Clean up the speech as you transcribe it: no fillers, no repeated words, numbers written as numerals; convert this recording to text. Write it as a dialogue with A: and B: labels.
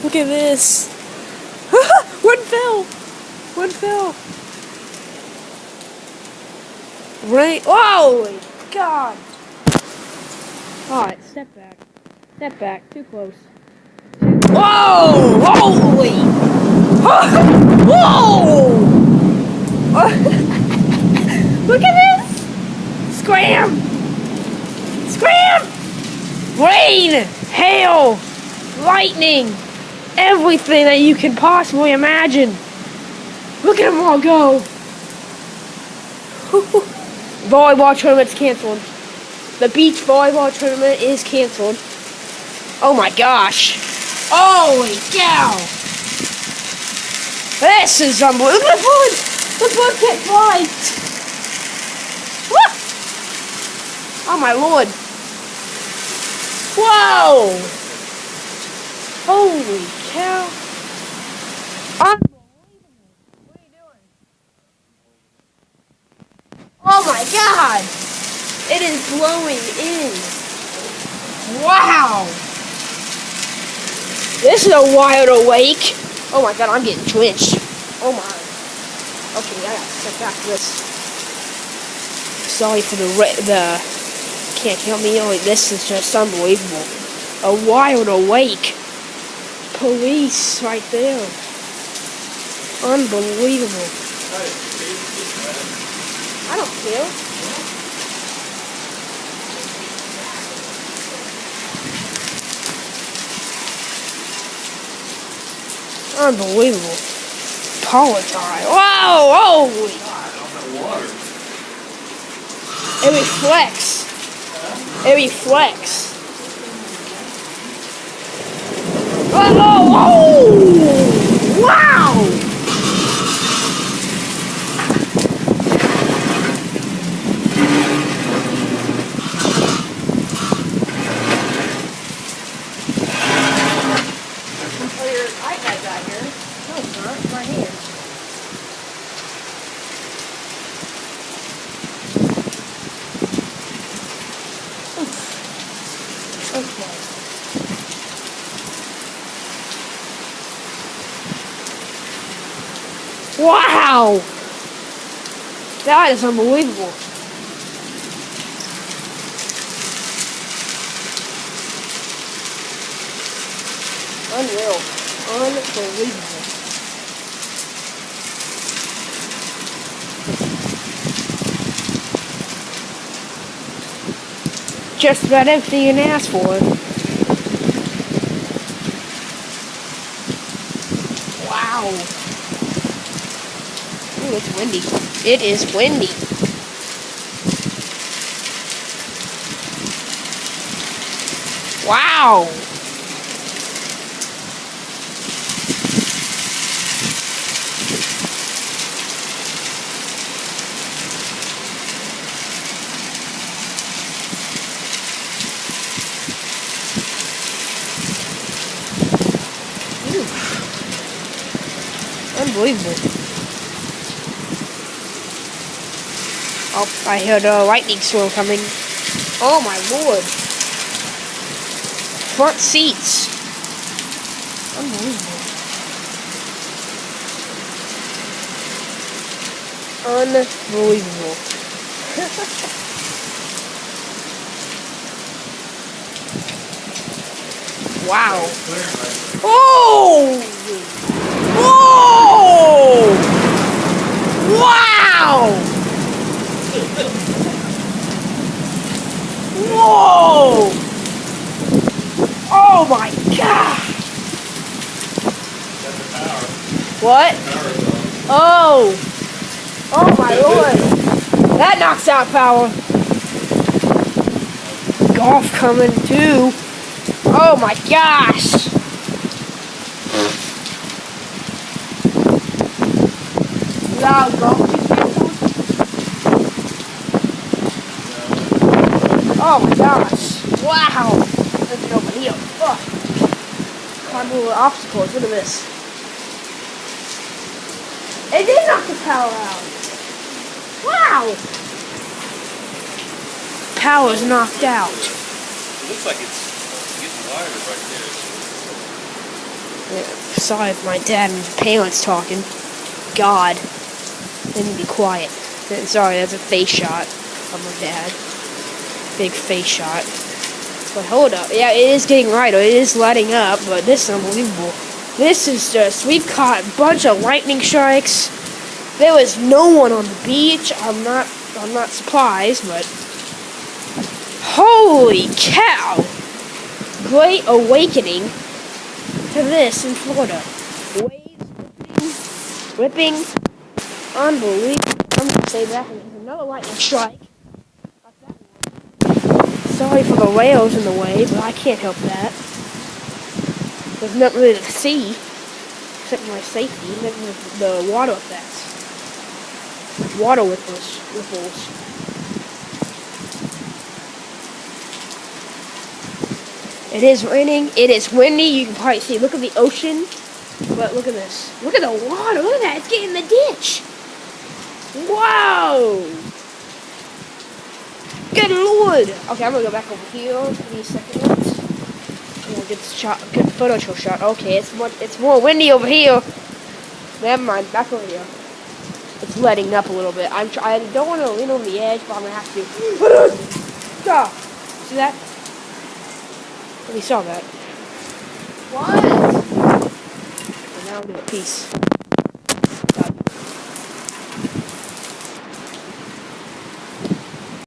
A: Look at this. One fell. One fell. Right. Oh, God. Alright, step back. Step back. Too close. Whoa! Holy! Whoa! Look at this! Scram! Scram! Rain! Hail! Lightning! Everything that you can possibly imagine! Look at them all go! Volleyball tournament's canceled. The beach volleyball tournament is canceled. Oh my gosh! Holy cow! This is unbelievable. Look at the bird! The bird can't fly! Woo! Oh my lord! Whoa! Holy cow! Unbelievable! What are you doing? Oh my god! It is blowing in. Wow! This is a wild awake. Oh my god, I'm getting drenched. Oh my. Okay, I gotta step back to this. Sorry for the can't help me. Oh, this is just unbelievable. A wild awake. Police right there. Unbelievable. I don't care. Unbelievable. Polytime. Whoa! Holy! It reflects. It reflects. Oh! Wow! Wow! That is unbelievable. Unreal. Unbelievable. Just about everything you can ask for. Wow. Ooh, it's windy. It is windy. Wow. Ooh. Unbelievable. Oh, I heard a lightning storm coming. Oh my lord. Front seats. Unbelievable. Unbelievable. Wow. Oh! Whoa! Wow! Whoa! Oh my god! What? Oh! Oh my lord! That knocks out power. Golf coming too. Oh my gosh! Now golf. Oh my gosh! Wow! Let's get over here. Oh. Climb over obstacles. Look at this. It did knock the power out. Wow! Power's knocked out.
B: Looks like it's getting wider right there.
A: Sorry if my dad and parents talking. God. They need to be quiet. Sorry, that's a face shot of my dad. Big face shot. But hold up. Yeah, it is getting lighter. It is lighting up, but this is unbelievable. This is just, we've caught a bunch of lightning strikes. There was no one on the beach. I'm not surprised, but holy cow! Great awakening to this in Florida. Waves whipping. Unbelievable. I'm gonna say that and there's another lightning strike. Sorry for the rails in the way, but I can't help that. There's nothing really to see except for my safety, and then the water effects. Water ripples. It is raining. It is windy. You can probably see. Look at the ocean. But look at this. Look at the water. Look at that. It's getting in the ditch. Wow. Good lord. Okay, I'm gonna go back over here. Give me a second. We'll get this shot. Good photo shot. Okay, it's more windy over here. Never mind. Back over here. It's letting up a little bit. I don't want to lean over the edge, but I'm gonna have to. Stop. See that? We saw that. What? And now we'll do it. Peace.